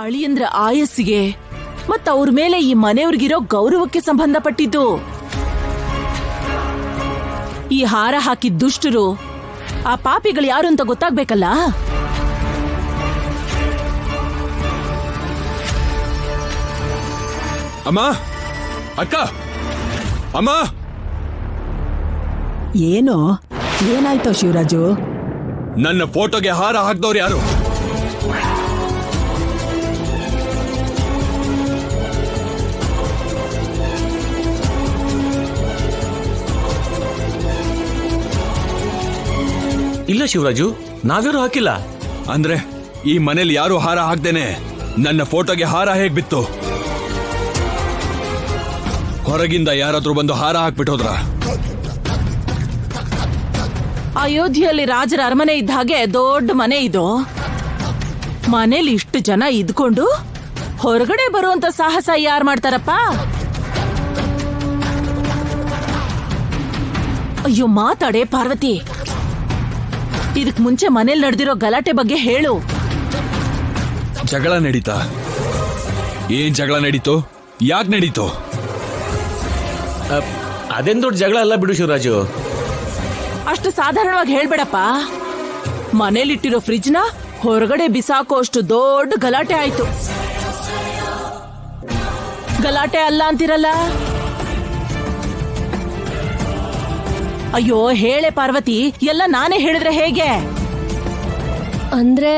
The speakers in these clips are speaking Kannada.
ಅಳಿಯಂದ್ರ ಆಯಸ್ಸಿಗೆ ಮತ್ತ ಅವ್ರ ಮೇಲೆ ಈ ಮನೆಯವ್ರಿಗಿರೋ ಗೌರವಕ್ಕೆ ಸಂಬಂಧಪಟ್ಟಿದ್ದು. ಈ ಹಾರ ಹಾಕಿದ ದುಷ್ಟರು ಆ ಪಾಪಿಗಳು ಯಾರು ಅಂತ ಗೊತ್ತಾಗ್ಬೇಕಲ್ಲ. ಅಮ್ಮ, ಅಕ್ಕ, ಅಮ್ಮ. ಏನೋ ಏನಾಯ್ತೋ ಶಿವರಾಜು? ನನ್ನ ಫೋಟೋಗೆ ಹಾರ ಹಾಕ್ದವ್ರು ಯಾರು? ಇಲ್ಲ ಶಿವರಾಜು, ನಾವ್ಯಾರು ಹಾಕಿಲ್ಲ. ಅಂದ್ರೆ ಈ ಮನೇಲಿ ಯಾರು ಹಾರ ಹಾಕ್ದೇನೆ ನನ್ನ ಫೋಟೋಗೆ ಹಾರ ಹೇಗ್ ಬಿತ್ತು? ಹೊರಗಿಂದ ಯಾರಾದ್ರೂ ಬಂದು ಹಾರ ಹಾಕ್ಬಿಟ್ಟೋದ್ರ? ಅಯೋಧ್ಯೆಯಲ್ಲಿ ರಾಜರ ಅರಮನೆ ಇದ್ದ ಹಾಗೆ ದೊಡ್ಡ ಮನೆ ಇದು. ಮನೇಲಿ ಇಷ್ಟು ಜನ ಇದ್ಕೊಂಡು ಹೊರಗಡೆ ಬರುವಂತ ಸಾಹಸ ಯಾರು ಮಾಡ್ತಾರಪ್ಪ? ಅಯ್ಯೋ ಮಾತಾಡೆ ಪಾರ್ವತಿ. ಇದಕ್ ಮುಂಚೆ ಮನೇಲಿ ನಡೆದಿರೋ ಗಲಾಟೆ ಬಗ್ಗೆ ಹೇಳು. ಜಗಳ ನಡೀತಾ? ಏನ್ ಜಗಳ ನಡೀತು? ಯಾಕೆ ನಡೀತು? ಅದೇನ್ ದೊಡ್ಡ ಜಗಳ ಅಲ್ಲ ಬಿಡು ಶಿವರಾಜು. ಅಷ್ಟು ಸಾಧಾರಣವಾಗಿ ಹೇಳ್ಬೇಡಪ್ಪ. ಮನೇಲಿಟ್ಟಿರೋ ಫ್ರಿಜ್ನ ಹೊರಗಡೆ ಬಿಸಾಕೋ ಅಷ್ಟು ದೊಡ್ಡ ಗಲಾಟೆ ಆಯ್ತು. ಗಲಾಟೆ ಅಲ್ಲ ಅಂತಿರಲ್ಲ? ಅಯ್ಯೋ ಹೇಳೆ ಪಾರ್ವತಿ, ಎಲ್ಲ ನಾನೇ ಹೇಳಿದ್ರೆ ಹೇಗೆ? ಅಂದ್ರೆ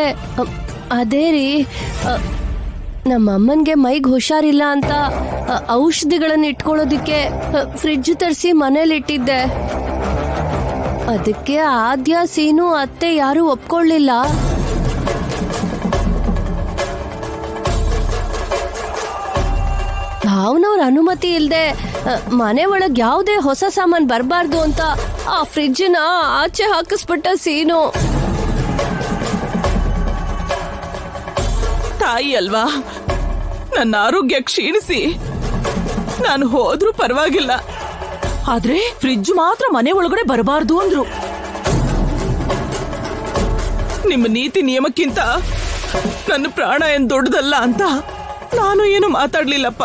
ಅದೇ ರೀ, ನಮ್ಮಮ್ಮನ್ಗೆ ಮೈಗೆ ಹುಷಾರಿಲ್ಲ ಅಂತ ಔಷಧಿಗಳನ್ನ ಇಟ್ಕೊಳ್ಳೋದಿಕ್ಕೆ ಫ್ರಿಡ್ಜ್ ತರಿಸಿ ಮನೇಲಿ ಇಟ್ಟಿದ್ದೆ. ಅದಕ್ಕೆ ಆದ್ಯ, ಸೀನು, ಅತ್ತೆ ಯಾರು ಒಪ್ಕೊಳ್ಳಿಲ್ಲ. ಭಾವನವ್ರ ಅನುಮತಿ ಇಲ್ದೆ ಮನೆ ಒಳಗ್ ಯಾವುದೇ ಹೊಸ ಸಾಮಾನ್ ಬರಬಾರ್ದು ಅಂತ ಆ ಫ್ರಿಡ್ಜ್ನ ಆಚೆ ಹಾಕಿಸ್ಬಿಟ್ಟ ಸೀನು. ತಾಯಿ ಅಲ್ವಾ, ನನ್ನ ಆರೋಗ್ಯ ಕ್ಷೀಣಿಸಿ ನಾನು ಹೋದ್ರೂ ಪರವಾಗಿಲ್ಲ, ಆದ್ರೆ ಫ್ರಿಡ್ಜ್ ಮಾತ್ರ ಮನೆ ಒಳಗಡೆ ಬರಬಾರ್ದು ಅಂದ್ರು. ನಿಮ್ಮ ನೀತಿ ನಿಯಮಕ್ಕಿಂತ ನನ್ನ ಪ್ರಾಣ ಏನ್ ದೊಡ್ಡದಲ್ಲ ಅಂತ ನಾನು ಏನು ಮಾತಾಡ್ಲಿಲ್ಲಪ್ಪ.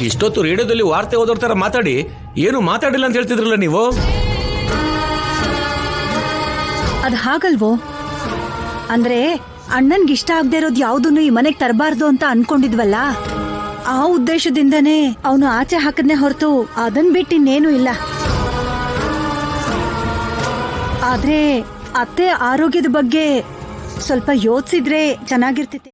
ಇಷ್ಟೊತ್ತು ರೇಡಿಯೋದಲ್ಲಿ ವಾರ್ತೆ ಓದೋರ್ ತರ ಮಾತಾಡಿ ಏನು ಮಾತಾಡಿಲ್ಲ ಅಂತ ಹೇಳ್ತಿದ್ರಲ್ಲ ನೀವು. ಅದ್ ಹಾಗಲ್ವೋ? ಅಂದ್ರೆ ಅಣ್ಣನ್ಗೆ ಇಷ್ಟ ಆಗದೆ ಇರೋದು ಯಾವುದನ್ನು ಈ ಮನೆಗ್ ತರಬಾರ್ದು ಅಂತ ಅನ್ಕೊಂಡಿದ್ವಲ್ಲ, ಆ ಉದ್ದೇಶದಿಂದನೇ ಅವನು ಆಚೆ ಹಾಕದ್ನೆ ಹೊರತು ಅದನ್ ಬಿಟ್ಟು ಇನ್ನೇನು ಇಲ್ಲ. ಆದ್ರೆ ಅತ್ತೆ ಆರೋಗ್ಯದ ಬಗ್ಗೆ ಸ್ವಲ್ಪ ಯೋಚಿಸಿದ್ರೆ ಚೆನ್ನಾಗಿರ್ತಿತ್ತು.